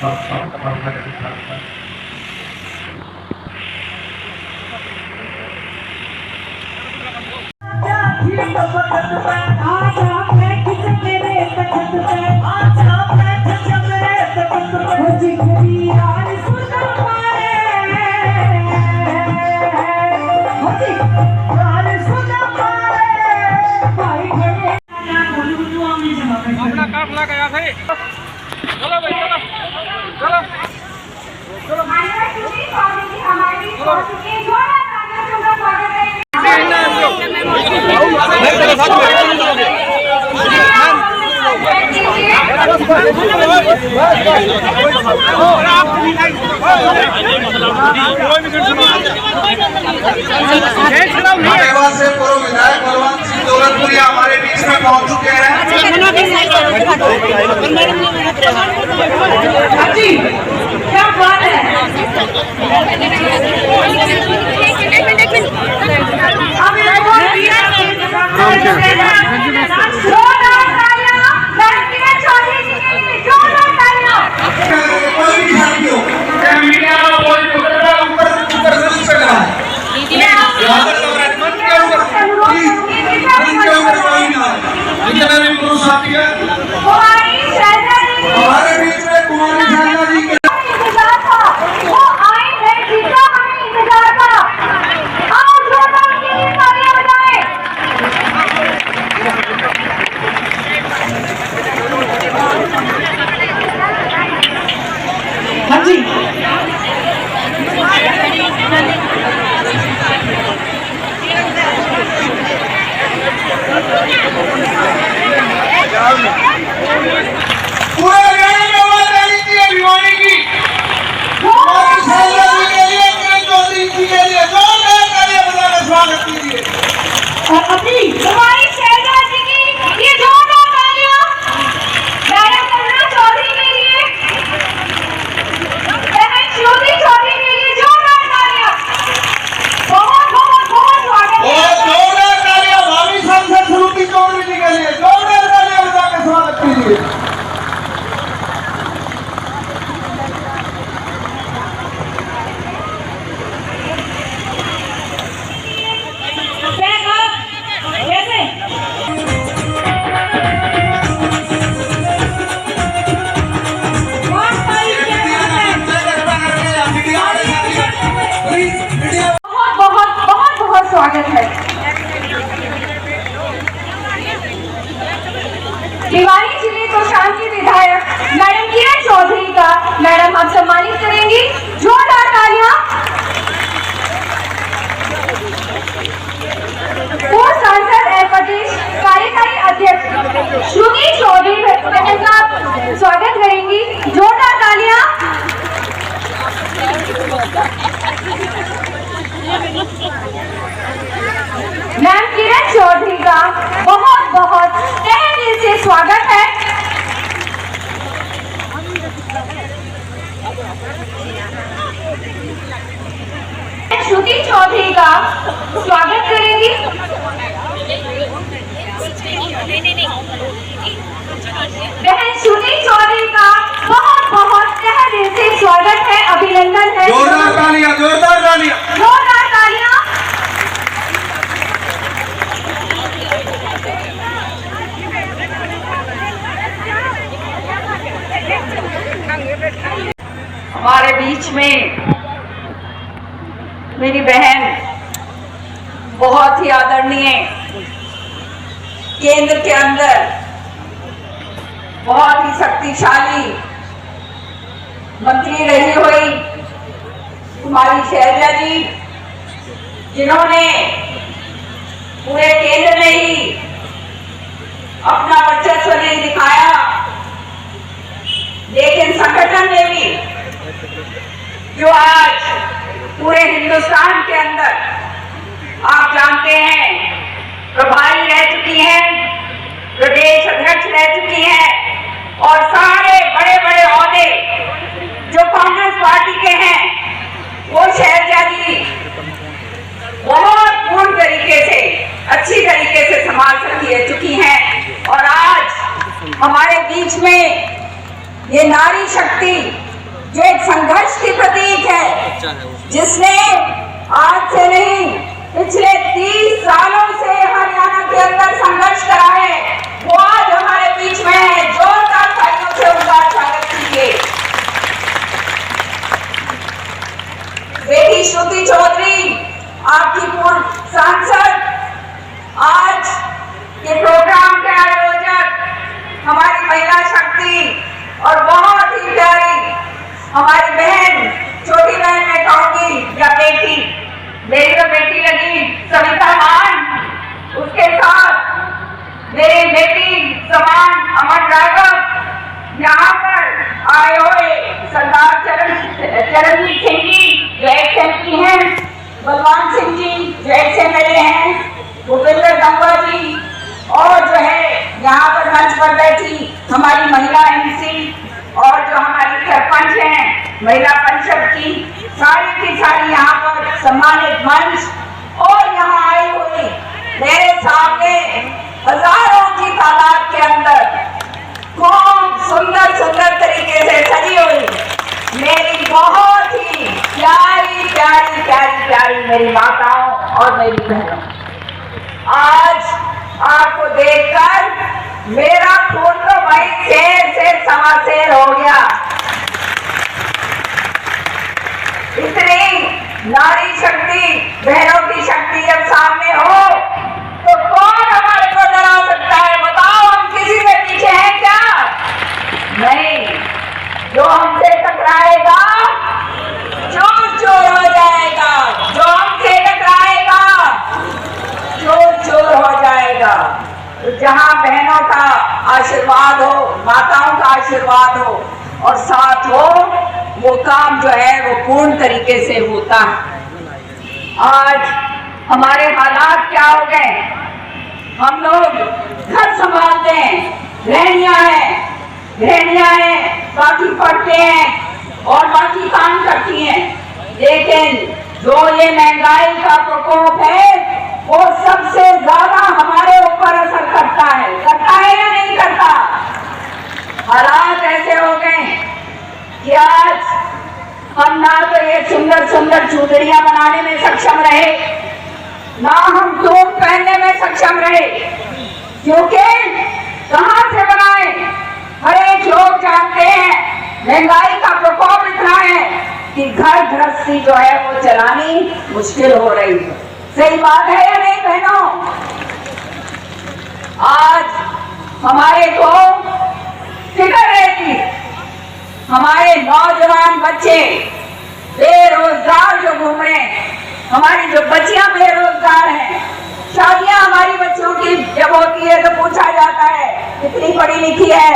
अपना काम ला गया थे। चलो भाई चलो चलो चलो से पूर्व विधायक बलवंत सिंह दौलतपुरी हमारे बीच में पहुंच चुके हैं। क्या बात है। हमारे बीच में कुमारी शैलजा जी के वो आए हैं जिसका हमें इंतजार था। आओ जोरदार की तालियां बजाएं। हाँ जी पूरे हरियाणा में आवाज आ रही थी अभिमानी की कुमारी शैलजा जी के लिए, किरण चौधरी जी के लिए जोरदार तालियां बजाकर स्वागत कीजिए। और अभी कुमारी शैलजा जी की ये जोरदार तालियां मैडम करुणा चौधरी के लिए, बहन श्रुति चौधरी के लिए जोरदार तालियां। बहुत बहुत बहुत स्वागत है। और जोरदार तालियां भावी सांसद श्रुति चौधरी जी के लिए, जोरदार तालियां बजाकर स्वागत कीजिए। स्वागत है। भिवानी जिले तोशाम की विधायक मैडम किरण चौधरी का मैडम आप सम्मानित करेंगी। जोरदार तालियां। पूर्व सांसद एवं प्रदेश कार्यकारी अध्यक्ष श्रुति चौधरी मैडम का स्वागत करेंगी। जोरदार तालियां। मैम किरण चौधरी का बहुत बहुत तहे दिल से स्वागत है। श्रुति चौधरी का स्वागत करेंगी। बहन श्रुति चौधरी का बहुत बहुत तहे दिल से स्वागत है, अभिनंदन है। जोरदार तालियां, जोरदार तालियां, जोरदार तालियां। हमारे बीच में मेरी बहन बहुत ही आदरणीय केंद्र के अंदर बहुत ही शक्तिशाली मंत्री रही हुई कुमारी शैलजा जी, जिन्होंने पूरे केंद्र में ही अपना वर्चस्व नहीं दिखाया, लेकिन संगठन में भी जो आज पूरे हिंदुस्तान के अंदर आप जानते हैं प्रभारी रह चुकी हैं, प्रदेश अध्यक्ष रह चुकी हैं और सारे बड़े बड़े ओहदे जो कांग्रेस पार्टी के हैं वो शैलजा जी बहुत पूर्ण तरीके से अच्छी तरीके से संभाल चुकी हैं। और आज हमारे बीच में ये नारी शक्ति जो एक संघर्ष की प्रतीक है, जिसने आज से नहीं पिछले 30 सालों से हरियाणा के अंदर संघर्ष करा है, वो आज हमारे बीच में है। जोरदार तालियों से उनका स्वागत कीजिए। बेटी श्रुति चौधरी, आपकी पूर्व सांसद, आज के प्रोग्राम के आयोजक, हमारी महिला शक्ति और बहुत ही प्यारी हमारी बहन, छोटी बहन मैं कहूंगी या बेटी, मेरी तो बेटी लगी सविता मान, उसके साथ मेरी बेटी समान अमन राघव, यहाँ पर आए हुए सरदार चरणजीत सिंह जी जो एक्स MP हैं, बलवान सिंह जी जो एक्स MLA हैं, भूपेंद्र गंगा जी, और जो है यहाँ पर मंच पर बैठी हमारी महिला MC और जो हमारी सरपंच हैं महिला परिषद की सारी यहाँ पर सम्मानित मंच, और यहाँ आई हुई मेरे सामने हजारों की तादाद के अंदर खूब सुंदर सुंदर तरीके से सजी हुई मेरी बहुत ही प्यारी प्यारी प्यारी प्यारी मेरी माताओं और मेरी बहनों, आज आपको देखकर मेरा खून तो भाई शेर से सवा शेर हो गया। इतनी नारी शक्ति, बहनों की शक्ति जब सामने हो तो कौन हमारे को डरा सकता है? बताओ, हम किसी के पीछे हैं क्या? नहीं, जो हमसे टकराएगा चोर चोर हो जाएगा, जो हमसे टकराएगा चोर चोर हो जाएगा। तो जहां बहनों का आशीर्वाद हो, माताओं का आशीर्वाद हो और साथ हो, वो काम जो है वो पूर्ण तरीके से होता है। आज हमारे हालात क्या हो गए? हम लोग घर संभालते हैं, गृहिणियां हैं, बाकी पढ़ते हैं और बाकी काम करती हैं, लेकिन जो ये महंगाई का प्रकोप है वो सबसे ज्यादा हमारे ऊपर असर करता है या नहीं करता? हालात ऐसे हो गए कि आज हम ना तो ये सुंदर सुंदर चूड़ियां बनाने में सक्षम रहे, ना हम टोप पहनने में सक्षम रहे, क्योंकि कहां से बनाए? हर एक लोग जानते हैं महंगाई का प्रकोप इतना है कि घर गृहस्थी जो है वो चलानी मुश्किल हो रही है। सही बात है या नहीं बहनों? आज हमारे को फिक्र रहती, हमारे नौजवान बच्चे बेरोजगार जो घूम रहे हैं, हमारी जो बच्चियां बेरोजगार हैं, शादियां हमारी बच्चियों की जब होती है तो पूछा जाता है कितनी पढ़ी लिखी है,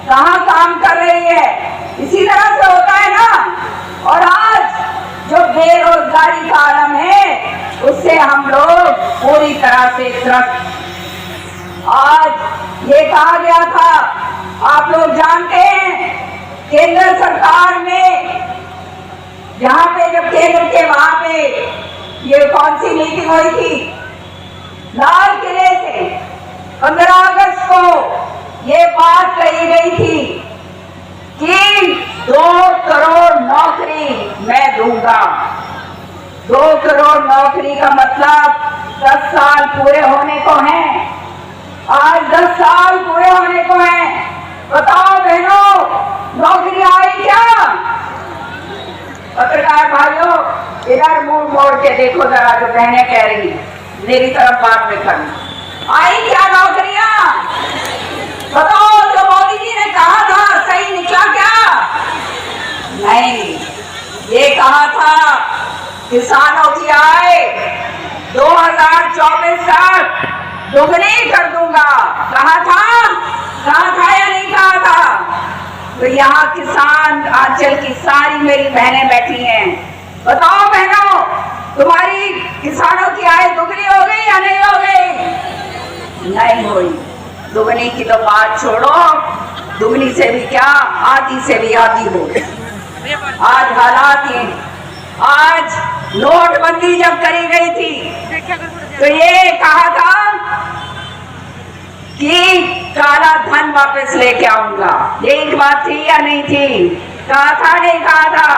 कहाँ काम कर रही है, इसी तरह से होता है ना। और आज जो बेरोजगारी का आलम है उससे हम लोग पूरी तरह से त्रस्त। आज ये कहा गया था, आप लोग जानते हैं, केंद्र सरकार में जहां पे जब केंद्र के वहां पे ये कौन सी मीटिंग हुई थी, लाल किले से 15 अगस्त को ये बात कही गई थी कि 2 करोड़ नौकरी मैं दूंगा। 2 करोड़ नौकरी का मतलब 10 साल पूरे होने को हैं। आज 10 साल पूरे होने को हैं। बताओ बहनों, नौकरी आई क्या? पत्रकार भाइयों, इधर मुंह मोड़ के देखो जरा, जो बहनें कह रही मेरी तरफ बात में करना, आई क्या नौकरियां? बताओ, जो मोदी जी ने कहा था सही निकला क्या? नहीं, ये कहा था किसानों की आय 2024 तक दोगुनी कर दूंगा। कहा था या नहीं कहा था? तो यहाँ किसान आंचल की सारी मेरी बहनें बैठी हैं। बताओ बहनों, तुम्हारी किसानों की आय दुगनी हो गई या नहीं हो गई? नहीं हुई। दुगनी की तो बात छोड़ो, दुगनी से भी क्या, आधी से भी आधी हो गई। आज हालात ये, आज नोटबंदी जब करी गई थी तो ये कहा था कि काला धन वापस लेके आऊंगा। ये एक बात थी या नहीं थी? कहा था नहीं कहा था?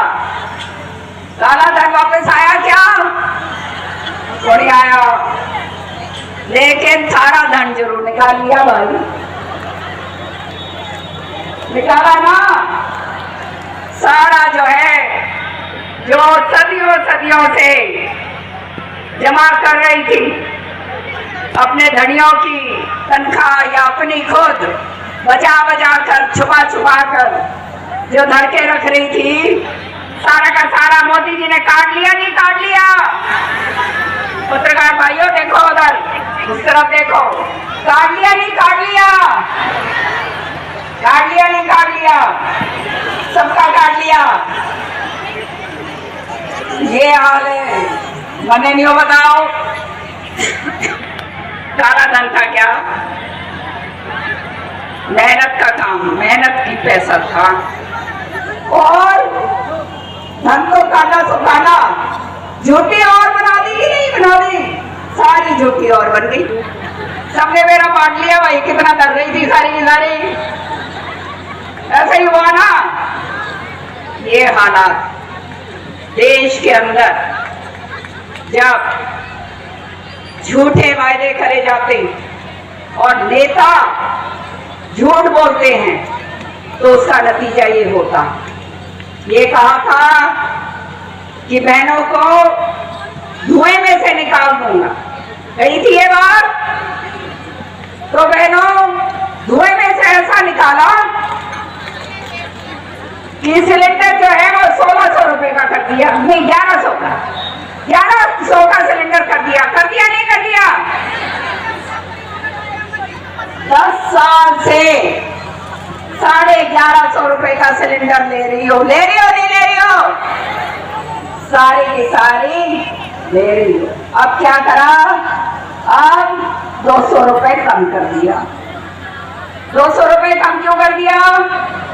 काला धन वापस आया क्या? थोड़ी आया, लेकिन सारा धन जरूर निकाल लिया भाई, निकाला ना सारा जो है, जो सदियों सदियों से जमा कर रही थी अपने धनियों की तनख्वाह या अपनी खुद बचा बचा कर छुपा छुपा कर जो धर के रख रही थी, सारा का सारा मोदी जी ने काट लिया नहीं काट लिया? पत्रकार भाइयों देखो उधर, उस तरफ देखो, काट लिया नहीं काट लिया? काट लिया नहीं काट लिया? सबका काट लिया। ये हाल है। मने नहीं हो बताओ काला धन का क्या? मेहनत का काम, मेहनत की पैसा था, और धन तो काला सुखाना, झूठी और बना दी कि नहीं बना दी? सारी झूठी और बन गई। सबने मेरा बांट लिया भाई, कितना डर रही थी सारी की सारी। ऐसा ही हुआ ना। ये हालात देश के अंदर जब झूठे वायदे करे जाते और नेता झूठ बोलते हैं तो उसका नतीजा ये होता। ये कहा था कि बहनों को धुएं में से निकाल दूंगा, कही थी ये बात। तो बहनों धुएं में से ऐसा निकाला कि सिलेंडर जो है वो 1600 रुपए का कर दिया, नहीं 1100 का, 1100 का सिलेंडर कर दिया नहीं कर दिया? 10 साल से 1150 रुपए का सिलेंडर ले रही हो नहीं ले रही हो? सारी की सारी ले रही हो। अब क्या करा? अब 200 रुपए कम कर दिया। 200 रुपए कम क्यों कर दिया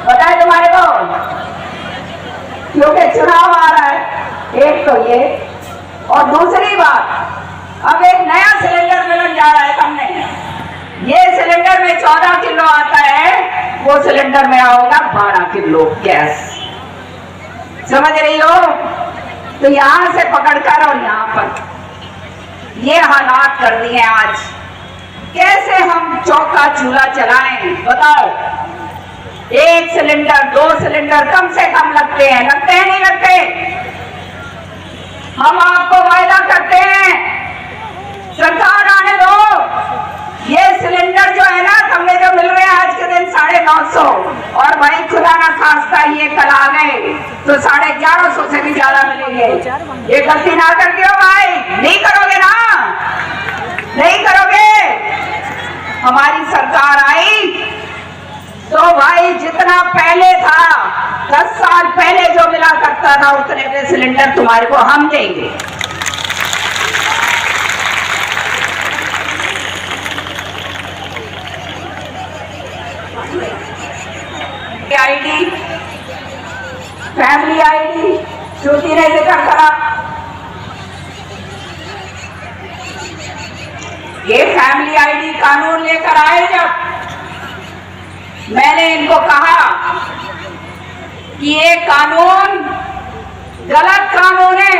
बताए तुम्हारे को? क्योंकि चुनाव आ रहा है, एक तो ये, और दूसरी बात अब एक नया सिलेंडर मिलने जा रहा है। हमने ये सिलेंडर में 14 किलो आता है, वो सिलेंडर में आओगा 12 किलो गैस। समझ रही हो? तो यहां से पकड़कर और यहां पर ये हालात कर दिए आज। कैसे हम चौका चूल्हा चलाएं बताओ? एक सिलेंडर 2 सिलेंडर कम से कम लगते हैं नहीं लगते? हम आपको वायदा करते हैं, सरकार आने दो, ये सिलेंडर जो है ना हमें जो मिल रहे हैं आज के दिन 950, और भाई खुदा ना खास्ता ये कल आ गए तो 1150 से भी ज्यादा मिलेंगे। ये गलती ना कर दियो भाई, नहीं करोगे ना? नहीं करोगे? हमारी सरकार आई तो भाई जितना पहले था 10 साल पहले जो मिला करता था उतने में सिलेंडर तुम्हारे को हम देंगे। आईडी, फैमिली आईडी श्रुति ने जिक्र करा। ये फैमिली आईडी कानून लेकर आए जब मैंने इनको कहा कि ये कानून गलत कानून है।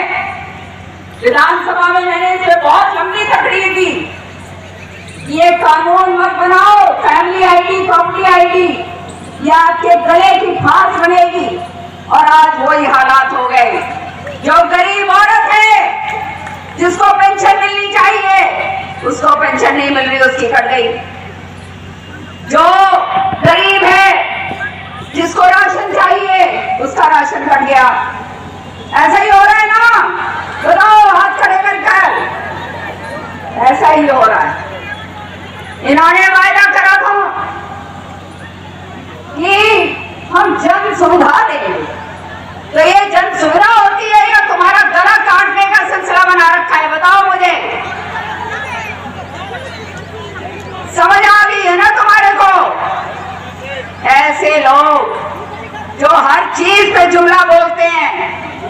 विधानसभा में मैंने इस पर बहुत लंबी तकरीर दी, ये कानून मत बनाओ, फैमिली आईडी प्रॉपर्टी आईडी ये आपके गले की फांस बनेगी। और आज वही हालात हो गए। जो गरीब औरत है जिसको पेंशन मिलनी चाहिए उसको पेंशन नहीं मिल रही, उसकी कट गई। जो गरीब है जिसको राशन चाहिए उसका राशन कट गया। ऐसा ही हो रहा है ना? बताओ हाथ खड़े कर, ऐसा ही हो रहा है। इन्होंने वायदा करा था कि हम जन सुविधा देंगे, तो ये जन सुविधा होती है या तुम्हारा गला काटने का सिलसिला बना रखा है? बताओ मुझे, समझ आ गई है ना तुम्हारे को? ऐसे लोग जो हर चीज पे जुमला बोलते हैं,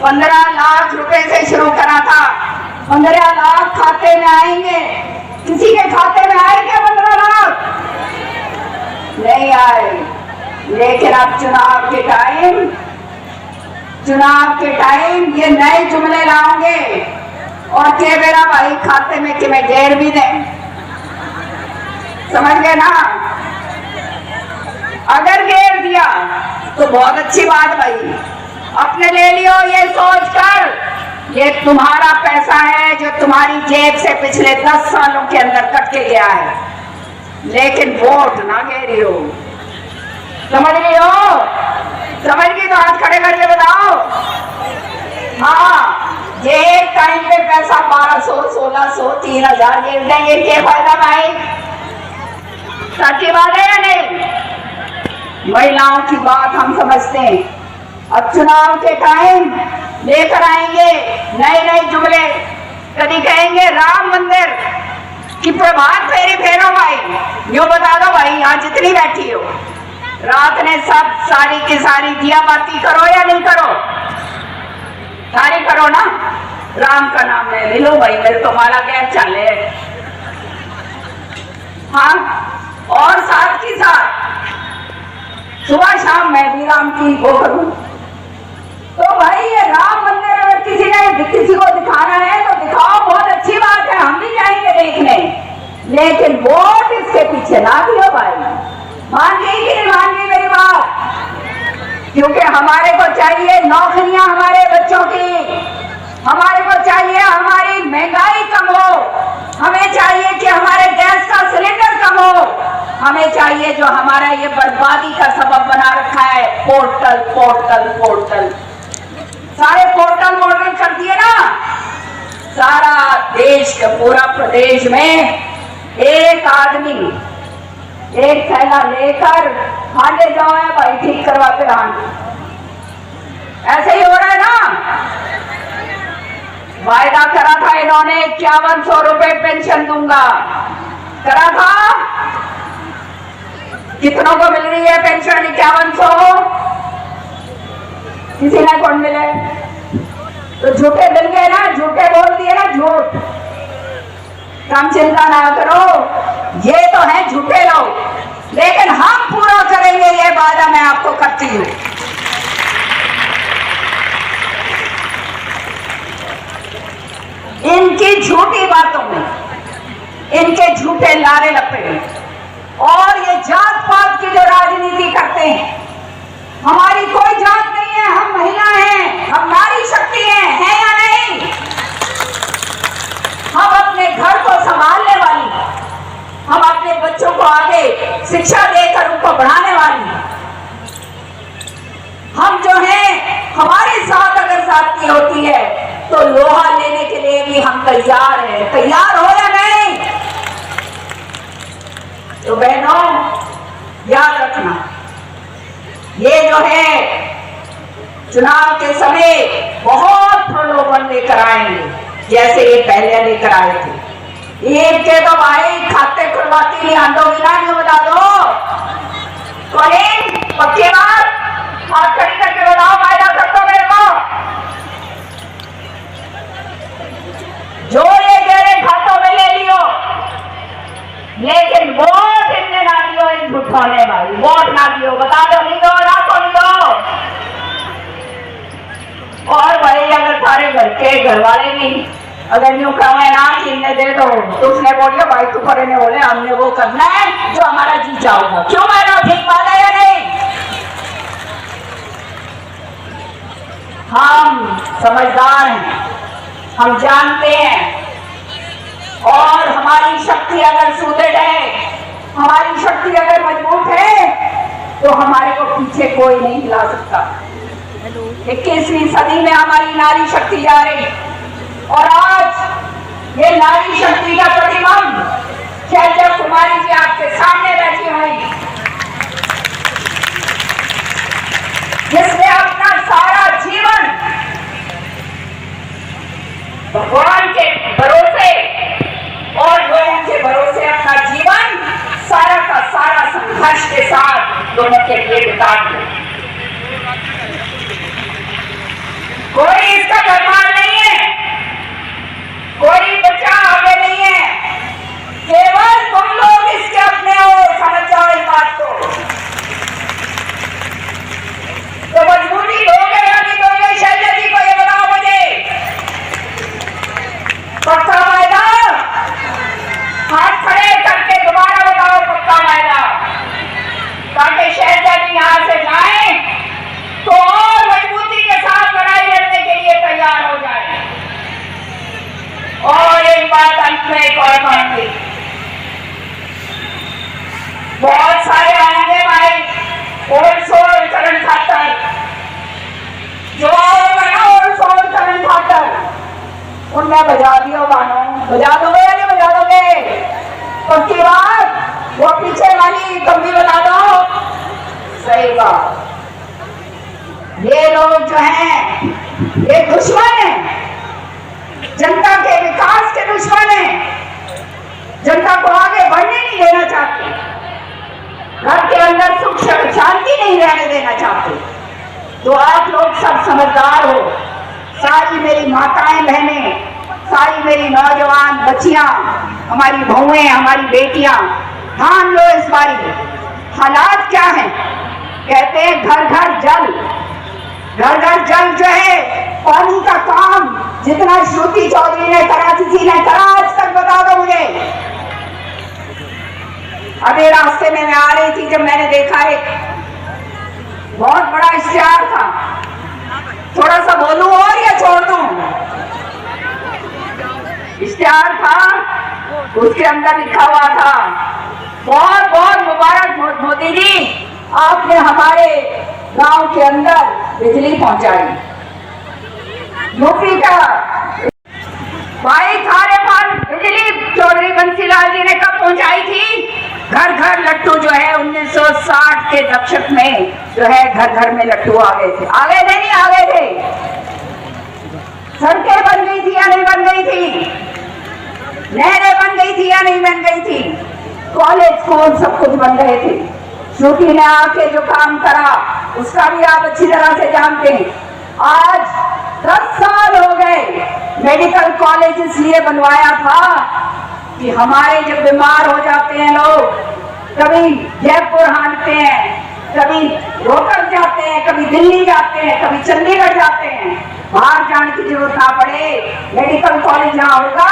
15 लाख रुपए से शुरू करा था, 15 लाख खाते में आएंगे। किसी के खाते में आए क्या 15 लाख? नहीं आए। लेकिन अब चुनाव के टाइम चुनाव के टाइम ये नए जुमले लाओगे और के बेरा भाई खाते में कि मैं घेर भी दे, समझ गए ना। अगर घेर दिया तो बहुत अच्छी बात भाई, अपने ले लियो ये सोचकर ये तुम्हारा पैसा है जो तुम्हारी जेब से पिछले 10 सालों के अंदर कट के गया है, लेकिन वोट ना घेरियो। समझ रही हो? समझ गई तो हाथ खड़े करके बताओ। हाँ, ये एक टाइम पे पैसा 1200, 1600, 3000 घेर देंगे, क्या फायदा भाई? सच्ची बात है या नहीं? महिलाओं की बात हम समझते हैं। अब चुनाव के टाइम लेकर आएंगे नए नए जुमले, कभी कहेंगे राम मंदिर की प्रभात फेरी फेरो भाई। यूं बता दो भाई, यहाँ जितनी बैठी हो रात ने सब सारी की सारी दिया बाती करो या नहीं करो? सारी करो ना। राम का नाम ले लो भाई, मेरे तो माला गैस चाले। हाँ, और साथ की साथ सुबह शाम मैं भी राम की वो करूं। तो भाई ये राम मंदिर अगर किसी को दिखाना है तो दिखाओ, बहुत अच्छी बात है, हम भी जाएंगे देखने, लेकिन वोट इसके पीछे ना दियो भाई। मान गई कि नहीं मान गई मेरी बात? क्योंकि हमारे को चाहिए नौकरियां हमारे बच्चों की, हमारे को चाहिए हमारी महंगाई कम हो, हमें चाहिए कि हमारे गैस का सिलेंडर कम हो, हमें चाहिए जो हमारा ये बर्बादी का सबब बना रखा है पोर्टल पोर्टल पोर्टल, सारे पोर्टल मॉडल कर दिए ना। सारा देश का पूरा प्रदेश में एक आदमी एक थैला लेकर हांडे जाओ है भाई, ठीक करवाते हांडे। ऐसे ही हो रहा है ना। वायदा करा था इन्होंने 5100 रुपए पेंशन दूंगा, करा था। कितनों को मिल रही है पेंशन? 5100। किसी ने कौन मिले? तो झूठे मिल गए ना, झूठे बोल दिए ना, झूठ। कम चिंता ना करो, ये तो है झूठे लोग, लेकिन हम पूरा करेंगे ये वादा मैं आपको करती हूँ। इनकी झूठी बातों में, इनके झूठे लारे लपे और ये जात पात की जो राजनीति करते हैं, हमारी कोई जात नहीं है, हम महिला हैं, हम नारी शक्ति है या नहीं? हम अपने घर को संभालने वाली, हम अपने बच्चों को आगे शिक्षा देकर उनको बढ़ाने वाली, हम जो हैं, हमारे साथ अगर साथी होती है तो लोहा लेने के लिए भी हम तैयार हैं। तैयार हो या नहीं? तो बहनों याद रखना, ये जो है चुनाव के समय बहुत प्रलोभन लेकर आएंगे, जैसे ये पहले लेकर आए थे। ईद के तो भाई खाते खुलवाती नहीं, आंदोगी ना, नहीं बता दो तो नहीं। पक्की बात, हाथ खड़ी करके बताओ, फायदा कर दो मेरे को। जो ये गहरे खातों में ले लियो, लेकिन वोट इनने ना दियो, इन झूठों ने भाई वोट ना दियो। बता दो, नहीं दो, राखो नहीं दो। और भाई अगर सारे घर के घर वाले भी अगर यूं कहे ना कि इन्हें दे दो, तो उसने बोलिए भाई तू करे ने बोले हमने वो करना है जो हमारा जी चाहोगा। क्यों मैंने ठीक बात है या नहीं? हम समझदार हैं, हम जानते हैं, और हमारी शक्ति अगर सुदृढ़ है, हमारी शक्ति अगर मजबूत है, तो हमारे को पीछे कोई नहीं हिला सकता। 21वीं सदी में हमारी नारी शक्ति जा रही, और आज ये नारी शक्ति का प्रतिबिंब शैलजा कुमारी जी आपके सामने बैठी हुई, जिसने अपना सारा जीवन भगवान के भरोसे और लोगों के भरोसे अपना जीवन सारा का सारा संघर्ष के साथ दोनों के लिए बिता दिया। कोई इसका भगवान नहीं है, कोई बच्चा आगे नहीं है, केवल तुम लोग इसके अपने हो। समझ जाओ इस बात को। तो मजबूरी लोगे या नहीं दोगे तुमने बजा दियो बानो, बजा दोगे या नहीं बजा दोगे? पक्की बात? वो पीछे वाली तुम भी बता दो। सही बात। ये लोग जो हैं ये दुश्मन है, जनता के विकास के दुश्मन है, जनता को आगे बढ़ने नहीं देना चाहते, घर के अंदर सुख शांति नहीं रहने देना चाहते। तो आप लोग सब समझदार हो, सारी मेरी माताएं बहनें, सारी मेरी नौजवान बच्चियां, हमारी बहुएं, हमारी बेटियां, ध्यान लो इस बारी। हालात क्या हैं? कहते हैं घर घर जल, घर घर जल जो है पानी का काम जितना श्रुति चौधरी ने करा, किसी ने करा आज तक? बता दो मुझे। अभी रास्ते में मैं आ रही थी, जब मैंने देखा एक बहुत बड़ा इश्तिहार था, थोड़ा सा बोलूं और या छोड़ दूं? इश्तिहार था, उसके अंदर लिखा हुआ था, बहुत बहुत मुबारक मोदी जी, आपने हमारे गांव के अंदर बिजली पहुंचाई। यूपी का भाई थारे पास बिजली चौधरी बंसीलाल जी ने कब पहुंचाई थी? घर घर लट्टू जो है 1960 के दशक में जो है घर घर में लट्टू आ गए थे। आ गए थे नहीं आ गए थे? सड़कें बन गई थी या नहीं बन गई थी? नहरें बन गई थी या नहीं बन गई थी? कॉलेज स्कूल सब कुछ बन गए थे। श्रुति ने आके जो काम करा उसका भी आप अच्छी तरह से जानते हैं। आज 10 साल हो गए, मेडिकल कॉलेज इसलिए बनवाया था कि हमारे जब बीमार हो जाते हैं लोग, कभी जयपुर हांटते हैं, कभी रोहतक जाते हैं, कभी दिल्ली जाते हैं, कभी चंडीगढ़ जाते हैं, बाहर जाने की जरूरत ना पड़े, मेडिकल कॉलेज जहाँ होगा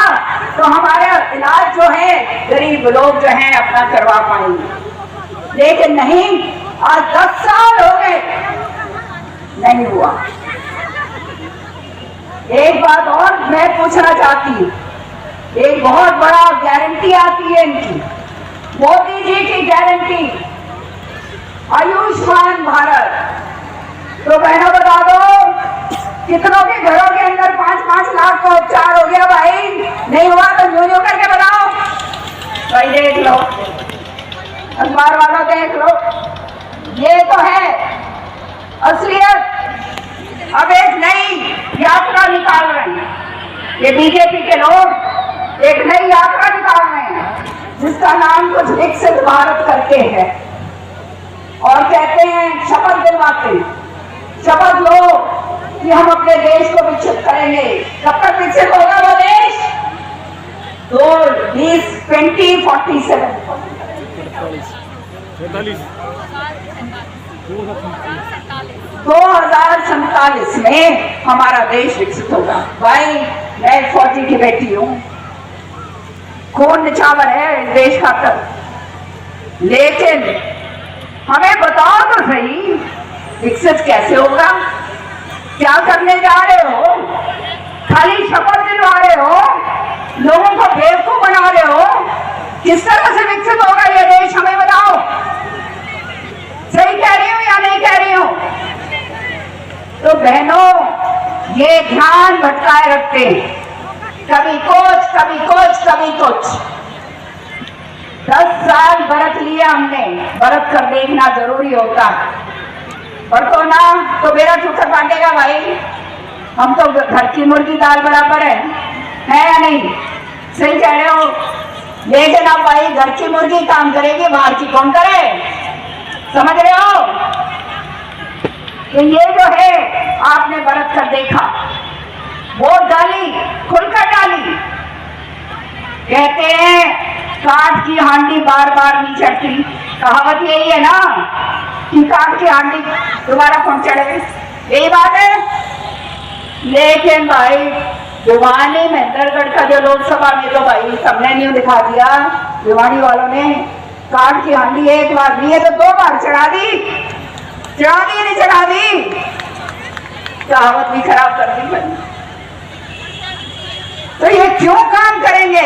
तो हमारा इलाज जो है गरीब लोग जो है अपना करवा पाएंगे। लेकिन नहीं, आज 10 साल हो गए नहीं हुआ। एक बात और मैं पूछना चाहती हूँ, एक बहुत बड़ा गारंटी आती है इनकी, मोदी जी की गारंटी, आयुष्मान भारत। तो बहनों बता दो, कितनों के घरों के अंदर 5-5 लाख का उपचार हो गया भाई? नहीं हुआ तो यूं यूं करके बताओ भाई, देख लो, अखबार वालों देख लो, ये तो है असलियत। अब एक नई यात्रा निकाल रहे हैं ये बीजेपी के लोग, एक नई यात्रा निकाल रहे हैं जिसका नाम कुछ विकसित भारत करके है, और कहते हैं शपथ दिलवाते हैं, शपथ लो कि हम अपने देश को विकसित करेंगे। कब तक विकसित होगा वो देश? 2047 में हमारा देश विकसित होगा। भाई मैं फौजी की बेटी हूं, खून निछावर है इस देश का तक, लेकिन हमें बताओ तो सही विकसित कैसे होगा? क्या करने जा रहे हो? खाली शपथ दिलवा रहे हो, लोगों को बेवकूफ बना रहे हो। किस तरह से विकसित होगा ये देश, हमें बताओ। सही कह रही हूं या नहीं कह रही हूं? तो बहनों, ये ध्यान भटकाए रखते हैं, कभी कुछ कभी कुछ कभी कुछ। 10 साल बरत लिया हमने, बरत कर देखना जरूरी होता है। बरतो ना तो मेरा ठुकर बांटेगा भाई। हम तो घर की मुर्गी दाल बराबर है या नहीं? सही कह रहे हो। लेकिन अब भाई घर की मुर्गी काम करेगी, बाहर की कौन करे? समझ रहे हो? तो ये जो है आपने बरत कर देखा, वोट डाली, खुलकर डाली। कहते हैं काठ की हांडी बार बार नहीं चढ़ती, कहावत यही है ना कि काठ की हांडी दोबारा कौन चढ़े, यही बात है। लेकिन भाई भिवानी महेंद्रगढ़ का जो लोकसभा में तो भाई सबने न्यू दिखा दिया, भिवानी वालों ने काठ की हांडी एक बार नहीं है तो 2 बार चढ़ा दी, नहीं चढ़ा दी, कहावत भी खराब कर दी। तो ये क्यों काम करेंगे?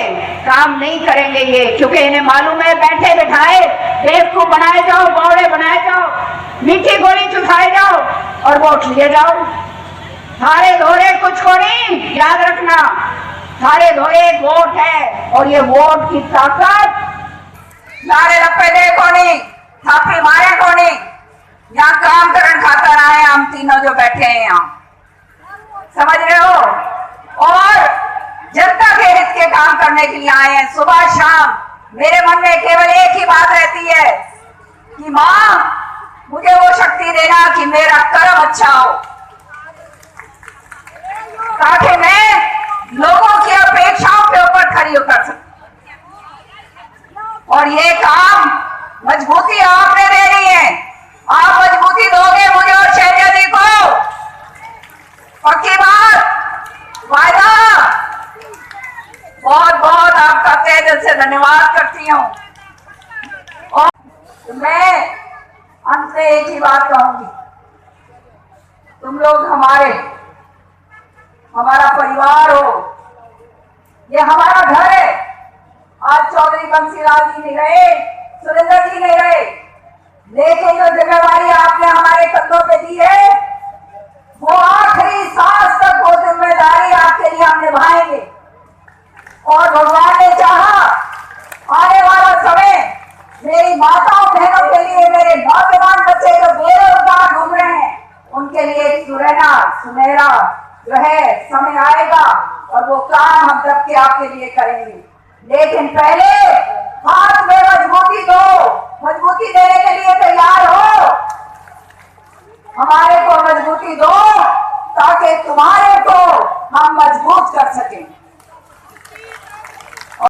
काम नहीं करेंगे ये, क्योंकि इन्हें मालूम है बैठे बैठाए बेवकूफ बनाए जाओ, बौड़े बनाए जाओ, मीठी गोली चुखाए जाओ और वोट लिए जाओ। हारे धोरे कुछ को नहीं, याद रखना। सारे धोए वोट है और ये वोट की ताकत नारे लपे दे कोनी थापी मारे कोनी यहाँ काम करन खातर आए हम तीनों जो बैठे हैं यहाँ समझ रहे हो और जनता के हित के काम करने के लिए आए हैं। सुबह शाम मेरे मन में केवल एक ही बात रहती है कि माँ मुझे वो शक्ति देना कि मेरा कर्म अच्छा हो ताकि मैं लोगों की अपेक्षाओं के ऊपर खड़ी होकर सकूं और ये काम मजबूती आपने देनी है। आप मजबूती दोगे मुझे और शैलजा जी को पक्की बात वायदा। बहुत बहुत आपका तहे दिल से धन्यवाद करती हूँ और मैं अंत में एक ही बात कहूंगी, तुम लोग हमारा परिवार हो, ये हमारा घर है। आज चौधरी बंसीलाल जी नहीं रहे, सुरेंद्र जी नहीं रहे, लेकिन जो जिम्मेवारी आपने हमारे कंधों पे दी है वो आखिरी सांस तक वो जिम्मेदारी आपके लिए हम निभाएंगे और भगवान ने चाहा आने वाला समय मेरी माताओं बहनों के लिए, मेरे नौजवान बच्चे जो बेरोजगार घूम रहे हैं उनके लिए एक सुनहरा जो है समय आएगा और वो काम हम सबके आपके लिए करेंगे। लेकिन पहले हाथ में मजबूती दो, मजबूती देने के लिए तैयार हो, हमारे को मजबूती दो ताकि तुम्हारे को हम मजबूत कर सकें।